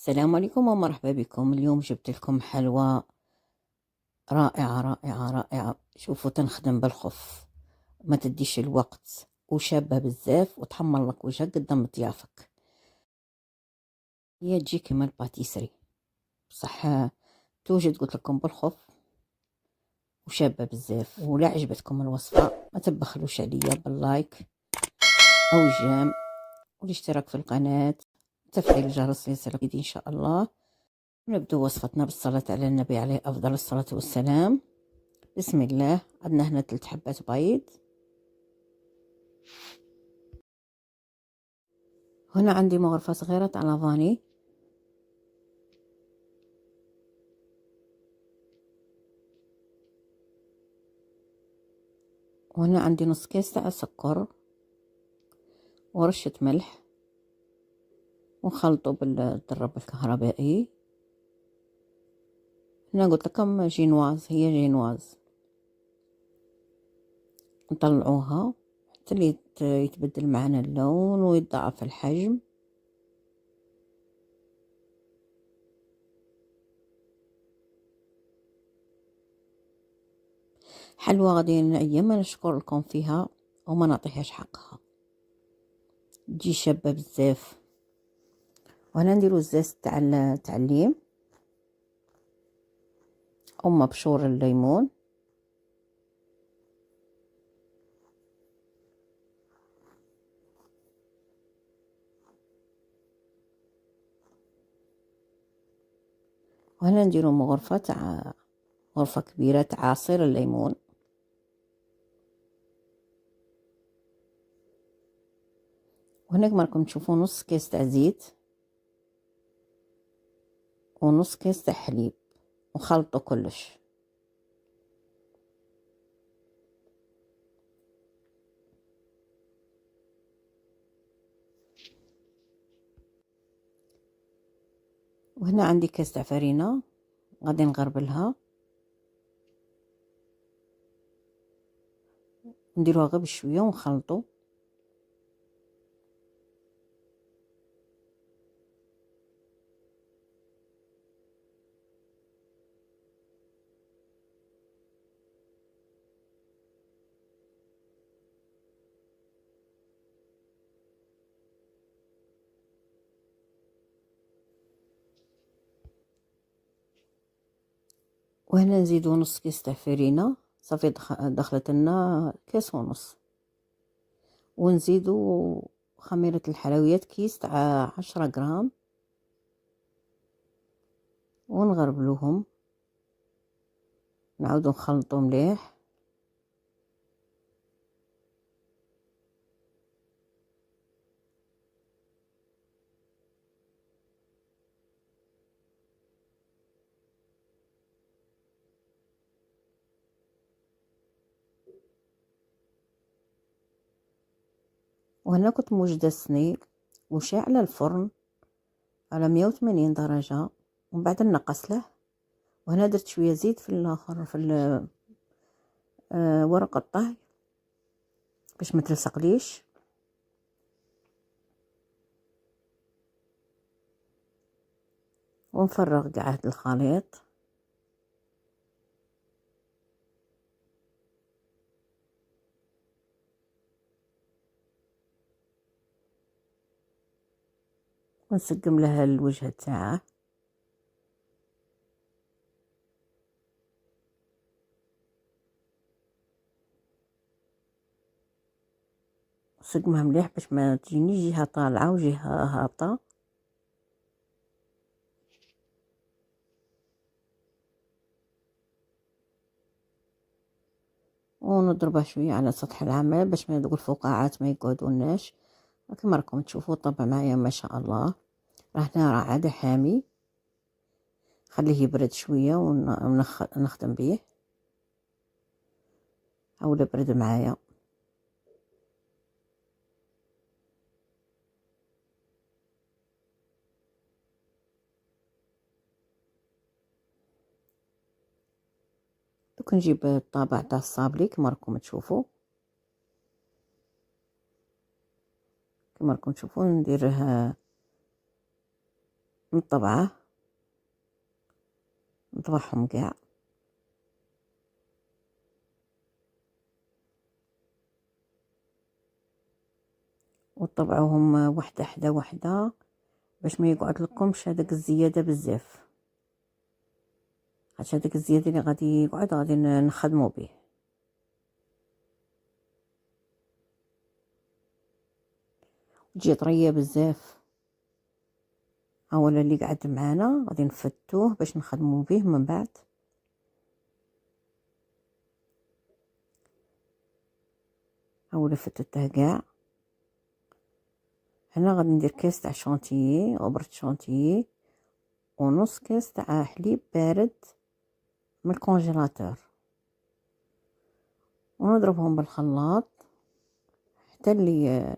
السلام عليكم ومرحبا بكم. اليوم جبت لكم حلوى رائعة رائعة رائعة. شوفوا، تنخدم بالخف، ما تديش الوقت، وشابة بزاف، وتحمر لك وجهك قدام ضيافك. هي تجي كيما الباتيسري، بصح توجد قلت لكم بالخف وشابة بزاف. ولا عجبتكم الوصفة ما تبخلوش عليا باللايك او الجيم والاشتراك في القناة وتفعيل الجرس ليصلك جديد ان شاء الله. نبدأ وصفتنا بالصلاة على النبي عليه أفضل الصلاة والسلام. بسم الله. عندنا هنا 3 حبات بيض. هنا عندي مغرفة صغيرة تاع لافاني. وهنا عندي نص كيس تاع سكر ورشة ملح، ونخلطه بالضرب الكهربائي. هنا قلت لكم جينواز، هي جينواز. نطلعوها حتى اللي يتبدل معنا اللون ويتضاعف الحجم. حلوة غادي ايام نشكر لكم فيها وما نعطيهاش حقها، تجي شابة بزاف. وهنا نديرو الزاز تاع الليم او مبشور الليمون. وهنا نديرو غرفة كبيرة تاع عصير الليمون. وهنا كما راكم تشوفوا نص كيس تاع زيت ونص كيس تاع حليب، وخلطوا كلش. وهنا عندي كيس تاع فرينة غادي نغربلها، نديروها غير بشويه ونخلطوا. وهنا نزيدو نص كيس تاع فرينة، صافي دخلت لنا كيس ونص. ونزيدو خميرة الحلويات كيس تاع 10 غرام، ونغربلوهم، نعاودو نخلطو مليح. وهنا كنت موجدة الصني وشاعلة الفرن على 180 درجة، ومن بعد نقص له. وهنا درت شوية زيت في الاخر في ورق الطهي باش ما تلصقليش. ونفرغ قاع هاد الخليط. ونسقم لها الوجه تاعه. سقمها مليح باش ما تجيني جهة طالعة وجهة هابطة. ونضربها شوية على سطح العمل باش ما يدوق الفقاعات ما يقعدوناش. كما راكم تشوفوا طبع معايا ما شاء الله. راه عاد حامي، خليه يبرد شوية ونخدم بيه. هاولا برد معايا. دوك نجيب الطابع تاع الصابلي كما راكم تشوفوا. كما راكم تشوفوا نديره نطبعهم كاع. وطبعوهم وحده حدا وحده باش ما يقعد لكمش هذاك الزياده بزاف، حيت هذاك الزياده اللي غادي يقعد غادي نخدمو به. تجي طريه بزاف. اولا اللي قعد معانا غادي نفتوه باش نخدمو به من بعد. اولا فتته كاع. هنا غادي ندير كاس تاع شونتيي، غبرة شونتيي، ونص كاس تاع حليب بارد من الكونجيلاتور، ونضربهم بالخلاط حتى اللي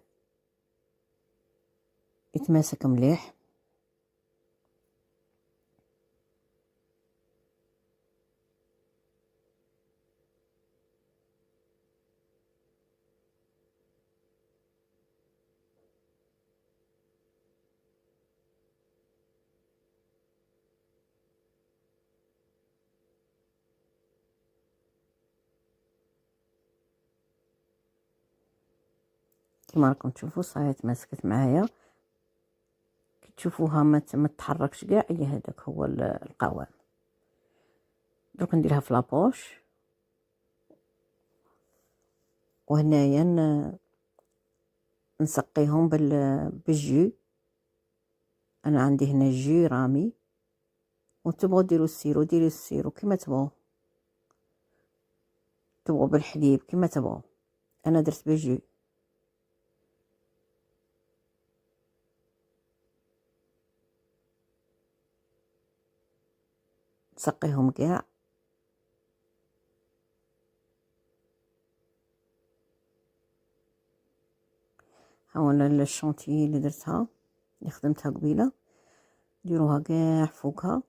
يتماسك مليح. كما راكم تشوفوا صايي تماسكت معايا، كي تشوفوها ما تتحركش كاع، اي هذاك هو القوام. درك نديرها في لابوش. وهنايا نسقيهم بالجو. انا عندي هنا جو رامي، وتبغوا ديروا السيرو ديروا السيرو كما تبغوا، تبغوا بالحليب كما تبغوا. انا درت بالجو. نسقيهم كاع. ها انا الشونتيي اللي درتها اللي خدمتها قبيله، ديروها كاع فوقها.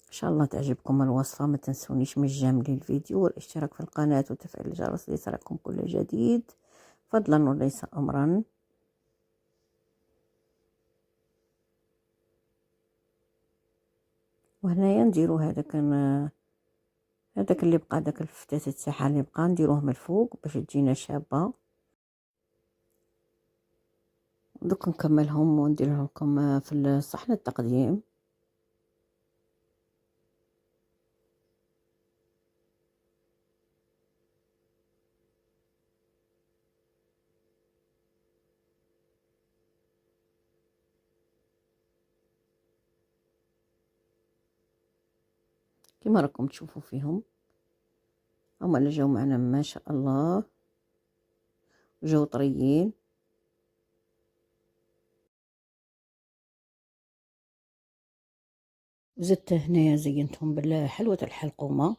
ان شاء الله تعجبكم الوصفه. ما تنسونيش من الجمل الفيديو والاشتراك في القناه وتفعيل الجرس ليصلكم كل جديد، فضلا وليس امرا. وهنايا نديرو هذاك اللي بقى، داك الفتات تاعها اللي بقى نديروه من الفوق باش تجينا شابه. دوك نكملهم وندير لكم في الصحن التقديم. كما راكم تشوفوا فيهم، هما اللي جاو معنا ما شاء الله، جاو طريين. زدت هنايا زينتهم بالحلوة الحلقومة.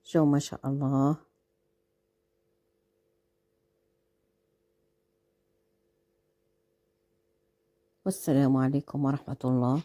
جاو ما شاء الله. والسلام عليكم ورحمة الله.